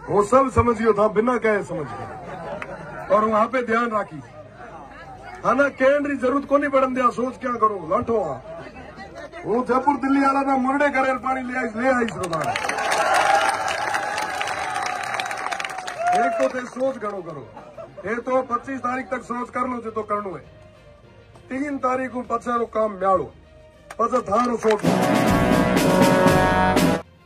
वो सब समझियो था बिना कहे समझ गए और वहां पे ध्यान राखी हाँ ना कहने की जरूरत को नहीं पड़न दिया सोच क्या करो लाठो वो जयपुर दिल्ली वाला ना मुरडे करे पानी ले आई श्रोता एक तो थे सोच घणो करो ये तो 25 तारीख तक सोच कर लो जो तो करनो है 3 तारीख को पछारो काम म्याड़ो पछा थारो सोच।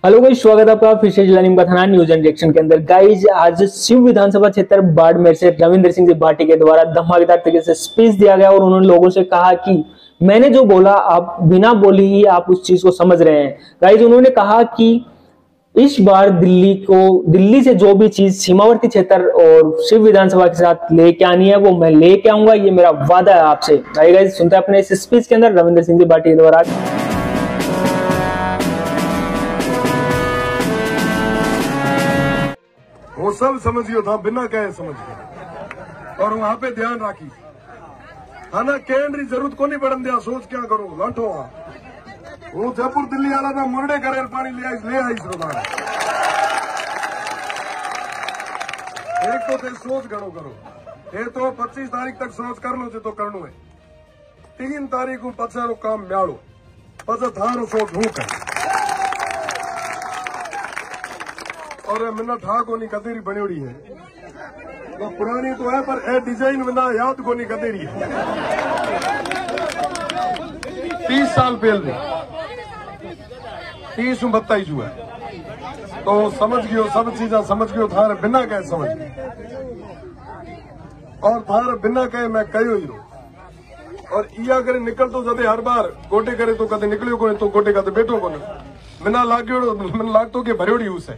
हेलो गाइस, स्वागत है आपका फिर से जिला नीम का थाना न्यूज एंड रिएक्शन के अंदर। गाइस, आज शिव विधानसभा क्षेत्र बाड़मेर से रविंद्र सिंह जी भाटी के द्वारा धमाकेदार तरीके से स्पीच दिया गया और उन्होंने लोगों से कहा कि मैंने जो बोला आप बिना बोली ही आप उस चीज को समझ रहे हैं। गाइस, उन्होंने कहा कि इस बार दिल्ली से जो भी चीज सीमावर्ती क्षेत्र और शिव विधानसभा के साथ लेके आनी है वो मैं लेके आऊंगा, ये मेरा वादा है आपसे। गाइस, सुनते हैं अपने इस स्पीच के अंदर रविंद्र सिंह जी भाटी के द्वारा। वो सब समझियो था बिना कहे समझ गए और वहां पे ध्यान राखी हाँ ना कहने की जरूरत को नहीं पड़न दिया सोच क्या करो लाठो वो जयपुर दिल्ली वाला ना मुरडे करे पानी ले आई श्रोता एक तो थे सोच घणो करो ये तो 25 तारीख तक सोच कर लो जो तो करनो है 3 तारीख को पछारो काम म्याड़ो पछा थारो सोच हूं कर और मिना ठा कोनी कदेरी बनियोड़ी है तो पुरानी तो है पर ए डिजाइन मिना याद कोनी कदेरी है 30 साल पहले 30-32 हुआ तो समझ गयो सब चीजा समझ गयो थारे बिना कहे समझ और थारे बिना कहे मैं कहो ही रो और इया करे निकल तो जदे हर बार गोटे करे तो कदे निकलियो कोने तो गोटे कदे बैठो कोने मिना लाग्यो मन लागतो के भरियोड़ी उसे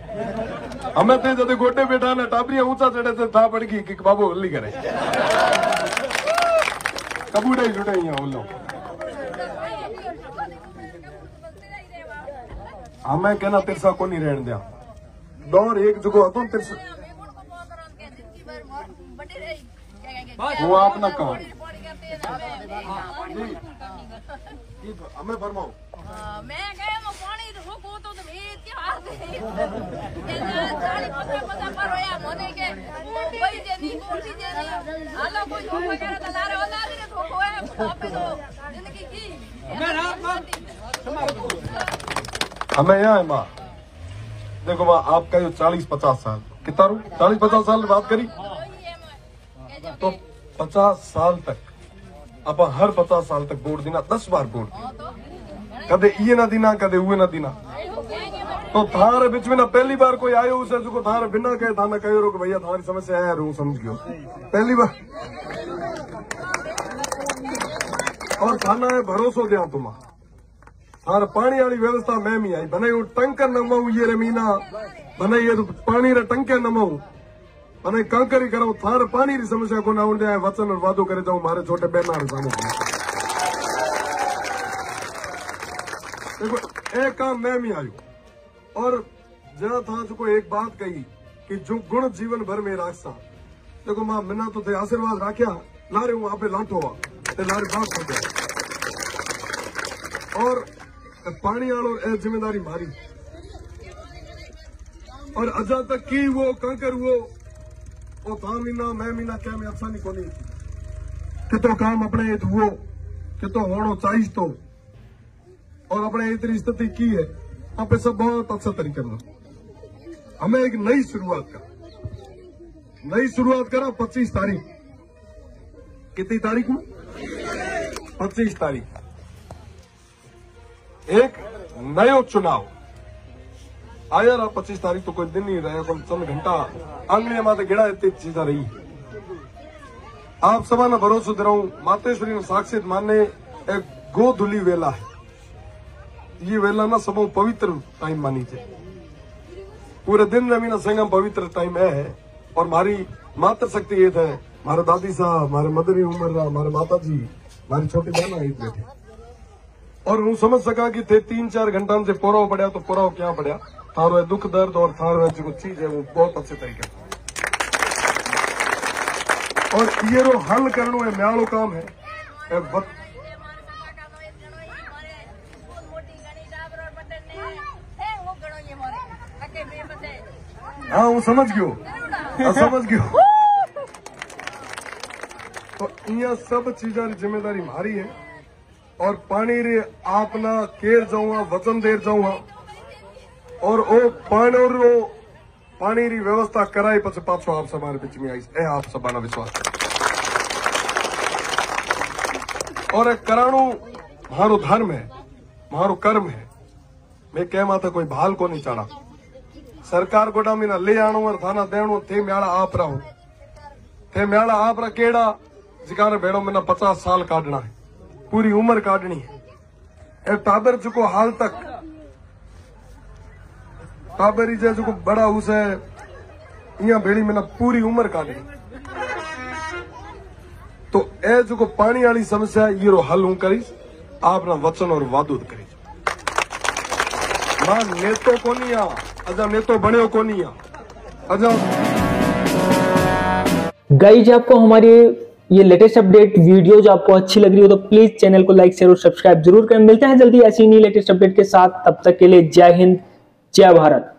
हमें थे जदे गोटे बैठा ने टाबरिया ऊंचा चढ़े थे था पड़ गई कि बाबू हल्ली करे कबूड़ा ही जुटा ही ओलो हमें कहना तिरसा को नहीं रहने दिया दौर एक जगह હતો तिरसा वो आप ना कहो हमें फरमाओ मैं कहे वो पानी रुको तो ये क्या जाली पता पर होया मोने के कोई देनी कोठी देनी हालो कोई हो वगैरह तो लारे होला रे ठोको है आपे तो जिंदगी की मैं हमें यहाँ है माँ देखो माँ आपका जो 40-50 साल कितना रू 40-50 साल बात करी तो 50 साल तक अब हर 50 साल तक वोट देना 10 बार वोट कदे ये ना दीना कदे हुए ना दीना तो थारे बीच में ना पहली बार कोई आयो उसे जो थारे बिना कहे था ना कहो रो कि भैया थारी समस्या है रू समझ गयो पहली बार और थाना है भरोसो दिया तुम थारे पानी वाली व्यवस्था मैं भी आई बने टंकर नमाऊ ये रमीना बने ये पानी रे टंके नमाऊ बने कंकरी करो थारे पानी की समस्या को ना उड़े वचन और वादो करे जाऊं मारे छोटे बहना सामने देखो एक काम मैं भी आयु और जरा था जो एक बात कही कि जो गुण जीवन भर में राखसा देखो मां मिना तो थे आशीर्वाद राख्या लारे वहां पे लाठो ते लारे बात हो गया और पानी वालों ए जिम्मेदारी मारी और अजा तक की वो कंकर वो था मीना मैं मीना क्या मैं अच्छा नहीं कोनी कि तो काम अपने हुओ कि तो होनो चाहिए तो और अपने इतनी स्थिति की है आप सब बहुत अच्छा तरीके में हमें एक नई शुरुआत करा 25 तारीख कितनी तारीख में 25 तारीख एक नयो चुनाव आया रहा 25 तारीख तो कोई दिन नहीं रहा कोई चंद घंटा आंगलियां माते गिड़ा इतनी चीजा रही आप सभा ना भरोसा दे रहा हूं मातेश्वरी ने साक्षात माने एक गोधुली वेला है ये वेला ना सब पवित्र टाइम मानी थे पूरे दिन रमीना संगम पवित्र टाइम है और हमारी मातृ शक्ति ये थे हमारे दादी साहब हमारे मदरी उम्र हमारे माता जी हमारी छोटी बहना बैठे और हूँ समझ सका कि थे 3-4 घंटा से पोराव पड़ा तो पोराव क्या पड़ा थारो दुख दर्द और थारो जो चीज है वो बहुत अच्छे तरीके और ये रो हल करनो है म्यालो काम है हाँ हूँ समझ गयो, समझ गयो। तो इं सब चीजा की जिम्मेदारी मारी है और पानी रे आपना केर जाऊँ वचन देर जाऊँ और ओ पानी री व्यवस्था कराई पछ पाछो आप सभा बीच में आई ए आप सभा ना विश्वास और कराणु मारो धर्म है, मारो कर्म है। मैं कह माता कोई भाल को नहीं चाड़ा। सरकार गोडा मीना ले आणो और थाना देणो थे म्याड़ा आप रहो थे म्याड़ा आप रा केड़ा जिकार भेड़ो मैंने 50 साल काटना है, पूरी उम्र काटनी है। टाबर चुको हाल तक टाबरी जो बड़ा उस है इं भेड़ी मैंने पूरी उम्र काटनी। तो ए जो पानी वाली समस्या ये हल हूं करीस आपना वचन और वादो करीस। मां नेतो कोनी आ अजा नेतो बन्यो कोनी आ अजा। गाइज आपको हमारी ये लेटेस्ट अपडेट वीडियोज आपको अच्छी लग रही हो तो प्लीज चैनल को लाइक शेयर और सब्सक्राइब जरूर करें। मिलते हैं जल्दी ऐसी नई लेटेस्ट अपडेट के साथ, तब तक के लिए जय हिंद जय भारत।